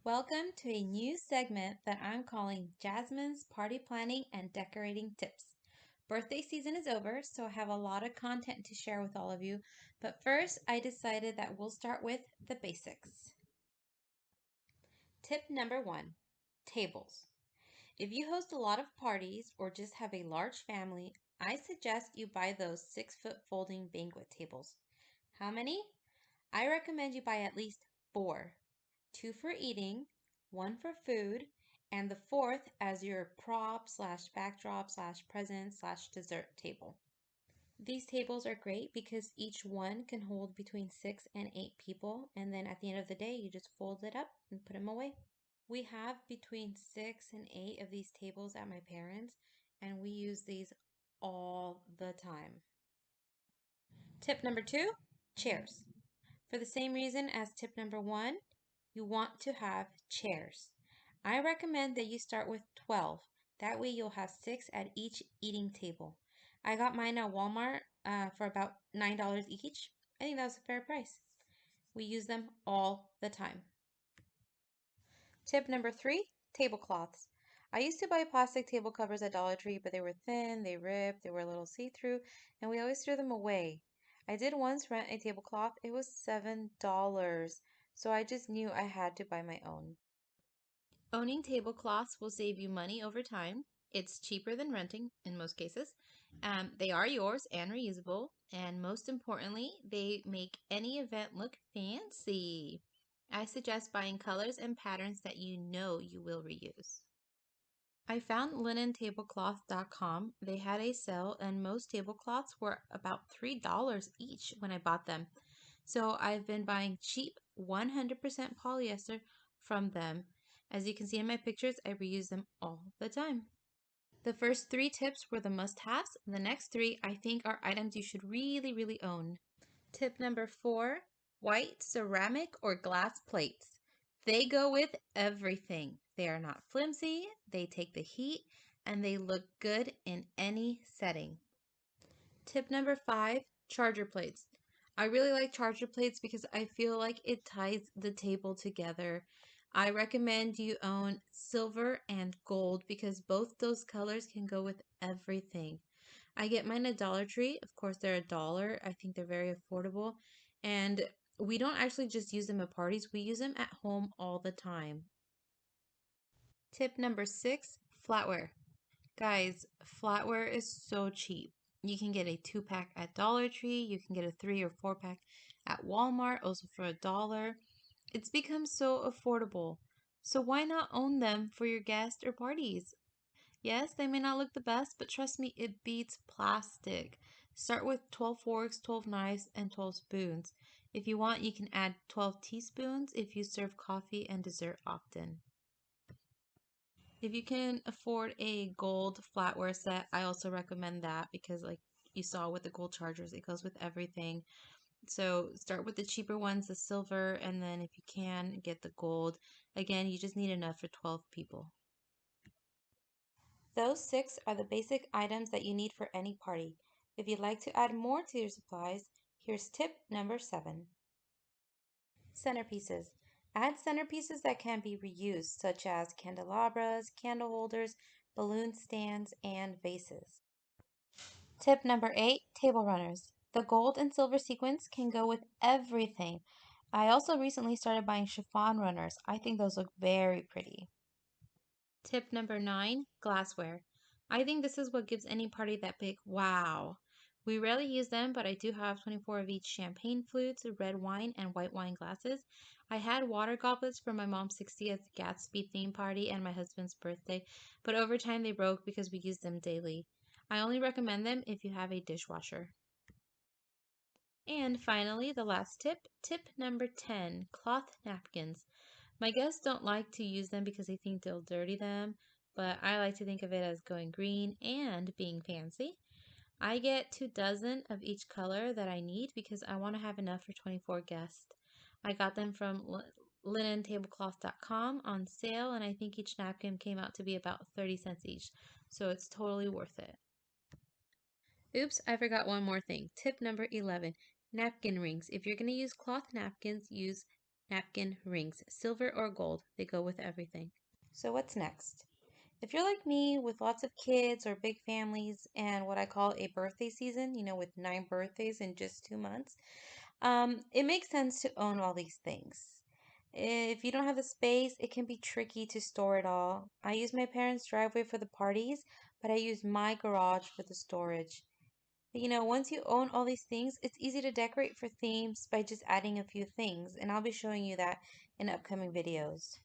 Welcome to a new segment that I'm calling Jazmin's Party Planning and Decorating Tips. Birthday season is over, so I have a lot of content to share with all of you. But first, I decided that we'll start with the basics. Tip number one, tables. If you host a lot of parties or just have a large family, I suggest you buy those 6-foot folding banquet tables. How many? I recommend you buy at least 4. 2 for eating, 1 for food, and the fourth as your prop slash backdrop slash present slash dessert table. These tables are great because each one can hold between 6 and 8 people, and then at the end of the day, you just fold it up and put them away. We have between 6 and 8 of these tables at my parents', and we use these all the time. Tip number 2, chairs. For the same reason as tip number 1, you want to have chairs. I recommend that you start with 12. That way you'll have 6 at each eating table. I got mine at Walmart for about $9 each. I think that was a fair price. We use them all the time. Tip number 3, tablecloths. I used to buy plastic table covers at Dollar Tree, but they were thin, they ripped, they were a little see-through, and we always threw them away. I did once rent a tablecloth. It was $7, so I just knew I had to buy my own. Owning tablecloths will save you money over time. It's cheaper than renting in most cases. They are yours and reusable, and most importantly, they make any event look fancy. I suggest buying colors and patterns that you know you will reuse. I found linentablecloth.com. They had a sale, and most tablecloths were about $3 each when I bought them. So I've been buying cheap 100% polyester from them. As you can see in my pictures, I reuse them all the time. The first 3 tips were the must-haves. The next 3 I think are items you should really own. Tip number 4, white ceramic or glass plates. They go with everything. They are not flimsy, they take the heat, and they look good in any setting. Tip number 5, charger plates. I really like charger plates because I feel like it ties the table together. I recommend you own silver and gold because both those colors can go with everything. I get mine at Dollar Tree. Of course, they're $1. I think they're very affordable. And we don't actually just use them at parties, we use them at home all the time. Tip number 6, flatware. Guys, flatware is so cheap. You can get a 2-pack at Dollar Tree, you can get a 3 or 4-pack at Walmart, also for $1. It's become so affordable. So why not own them for your guests or parties? Yes, they may not look the best, but trust me, it beats plastic. Start with 12 forks, 12 knives, and 12 spoons. If you want, you can add 12 teaspoons if you serve coffee and dessert often. If you can afford a gold flatware set, I also recommend that because like you saw with the gold chargers, it goes with everything. So start with the cheaper ones, the silver, and then if you can, get the gold. Again, you just need enough for 12 people. Those 6 are the basic items that you need for any party. If you'd like to add more to your supplies, here's tip number 7. Centerpieces. Add centerpieces that can be reused, such as candelabras, candle holders, balloon stands, and vases. Tip number 8, table runners. The gold and silver sequins can go with everything. I also recently started buying chiffon runners. I think those look very pretty. Tip number 9, glassware. I think this is what gives any party that big wow. We rarely use them, but I do have 24 of each champagne flutes, red wine, and white wine glasses. I had water goblets for my mom's 60th Gatsby theme party and my husband's birthday, but over time they broke because we use them daily. I only recommend them if you have a dishwasher. And finally, the last tip, tip number 10, cloth napkins. My guests don't like to use them because they think they'll dirty them, but I like to think of it as going green and being fancy. I get 2 dozen of each color that I need because I want to have enough for 24 guests. I got them from linentablecloth.com on sale, and I think each napkin came out to be about 30 cents each, so it's totally worth it. Oops, I forgot one more thing. Tip number 11, napkin rings. If you're going to use cloth napkins, use napkin rings, silver or gold, they go with everything. So what's next? If you're like me with lots of kids or big families and what I call a birthday season, with 9 birthdays in just 2 months, it makes sense to own all these things. If you don't have the space, it can be tricky to store it all. I use my parents' driveway for the parties, but I use my garage for the storage. But once you own all these things, it's easy to decorate for themes by just adding a few things, and I'll be showing you that in upcoming videos.